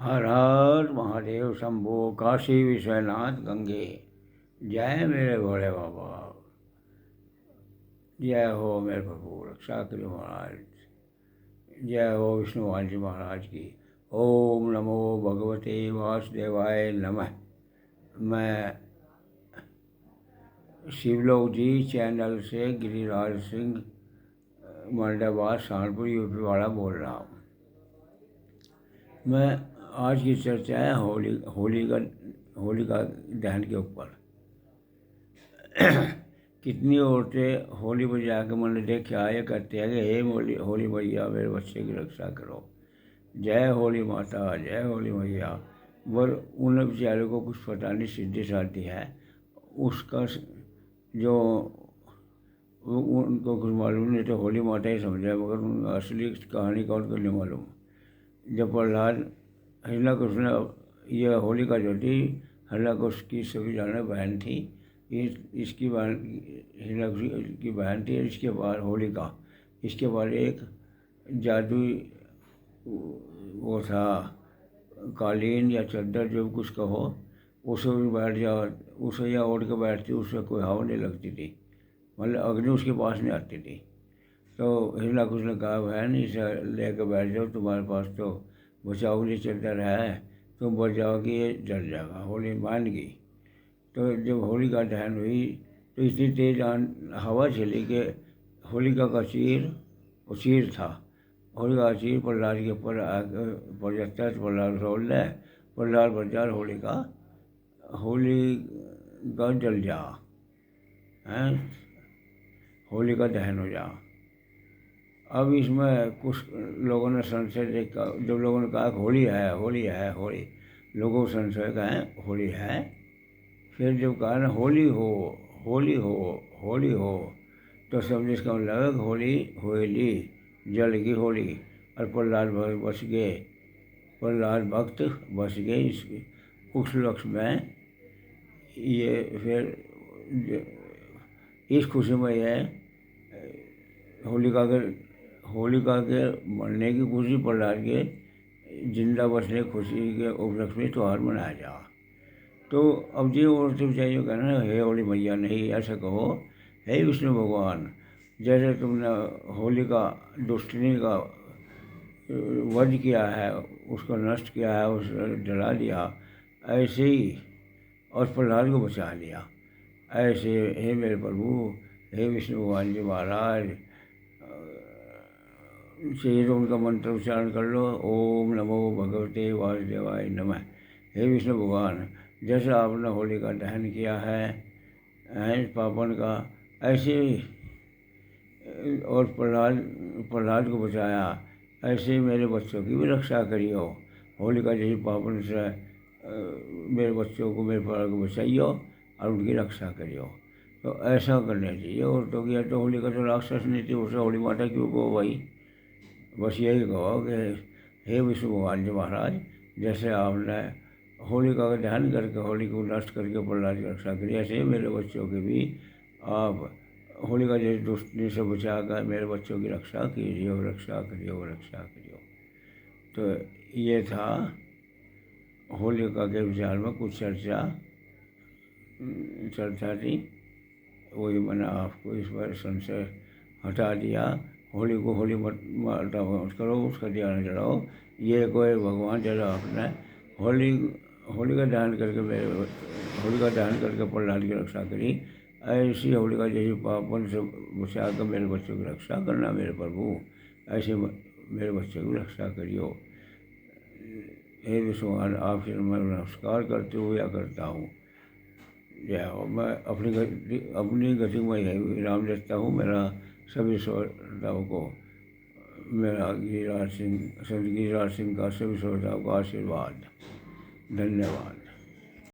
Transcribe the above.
हर हर महादेव शंभो काशी विश्वनाथ गंगे। जय मेरे भोले बाबा। जय हो मेरे प्रभु रक्षा करो महाराज। जय हो विष्णुवान जी महाराज की। ओम नमो भगवते वासुदेवाय नमः। मैं शिवलोक जी चैनल से गिरिराज सिंह मंडाबाद सहारनपुर यूपी वाला बोल रहा हूँ। मैं आज की चर्चा है होली का दहन के ऊपर। कितनी औरतें होली बजा के मन देख के आए करते हैं कि हे होली मैया मेरे बच्चे की रक्षा करो। जय होली माता, जय होली मैया। पर उन बेचारों को कुछ पता नहीं सीधी साधी है उसका जो उनको कुछ मालूम नहीं, तो होली माता ही समझा, मगर उन असली कहानी का उनको नहीं मालूम। जब प्रहलाद हिरण्यकश्यप ने यह होलिका जो थी, हिरण्यकश्यप की सभी जाने बहन थी। इसकी बहन हिरण्यकश्यप की बहन थी। इसके बाद होलिका, इसके बाद एक जादुई वो था कालीन या चद्दर जो कुछ कहो, उसे भी बैठ जाओ, उसे या ओढ़ के बैठती, उससे कोई हवा नहीं लगती थी, मतलब अग्नि उसके पास नहीं आती थी। तो हिरण्यकश्यप ने कहा बहन इसे लेकर बैठ जाओ, तुम्हारे पास तो बचाव के लिए चद्दर है, तुम बच जाओगी ये जल जाएगा। होली मान गई। तो जब होलिका दहन हुई तो इतनी तेज हवा चली कि होलिका का चीर था। होलिका का चीर प्रहलाद के ऊपर पड़ जाता है। प्रहलाद रोल ले, प्रहलाद बचा होलिका जल जा है, होलिका दहन हो जा। अब इसमें कुछ लोगों ने संशय देखा, जब लोगों ने कहा होली है होली है होली, लोगों को संशय कहें होली है। फिर जब कहा ना होली हो होली हो होली हो, तो समझे इसका मतलब होली जल की होली। और प्रहलाद बच गए, प्रहलाद भक्त बच गए उस लक्ष्य में। ये फिर इस खुशी में यह होलिका के मरने की खुशी, प्रहलाद के जिंदा बचने की खुशी के उपलक्ष्य में त्यौहार मनाया जा। तो अब जी औरतें चाहिए कहना हे होली मैया, नहीं ऐसा कहो हे विष्णु भगवान, जैसे तुमने होलिका दुष्टनी का वध किया है, उसको नष्ट किया है, उसे जला दिया, ऐसे ही और प्रहलाद को बचा लिया। ऐसे हे मेरे प्रभु, हे विष्णु भगवान जी महाराज, चाहिए तो उनका मंत्र उच्चारण कर लो। ओम नमो भगवते वासुदेवाय नमः। हे विष्णु भगवान, जैसे आपने होली का दहन किया है पावन का, ऐसे और प्रहलाद को बचाया, ऐसे ही मेरे बच्चों की भी रक्षा करियो। होलिका जैसी पावन से मेरे बच्चों को, मेरे परिवार को बचाइयो और उनकी रक्षा करियो। तो ऐसा करना चाहिए। और तो किया तो होलिका तो राक्षस नहीं थी, उसे होली माता क्यों कहो भाई। बस यही कहो कि हे विष्णु भगवान जी महाराज, जैसे आपने होलिका का दहन करके होली को नष्ट करके प्रहलाद की रक्षा करी, ऐसे मेरे बच्चों की भी आप होलिका जैसी दुष्टनी से बचा कर मेरे बच्चों की रक्षा कीजिए, रक्षा करियो रक्षा करियो। तो ये था होलिका के विचार में कुछ चर्चा थी, वही मैंने आपको इस बार संशय हटा दिया। होली को होली मत करो, उसका ध्यान चढ़ाओ। ये कोई भगवान जरा आपने होली का दहन करके प्रहलाद की रक्षा करी, ऐसी होलिका जैसी पापन से बचा कर मेरे बच्चों की रक्षा करना मेरे प्रभु। ऐसे मेरे बच्चों की रक्षा करियो। हे विष्णुवान, आपसे मैं नमस्कार करते हुए या करता हूँ। जय हो। मैं अपनी गति में यही विराम देता हूँ। मेरा सभी श्रोताओं को, मेरा संत गिरिराज सिंह का सभी श्रोताओं को आशीर्वाद। धन्यवाद।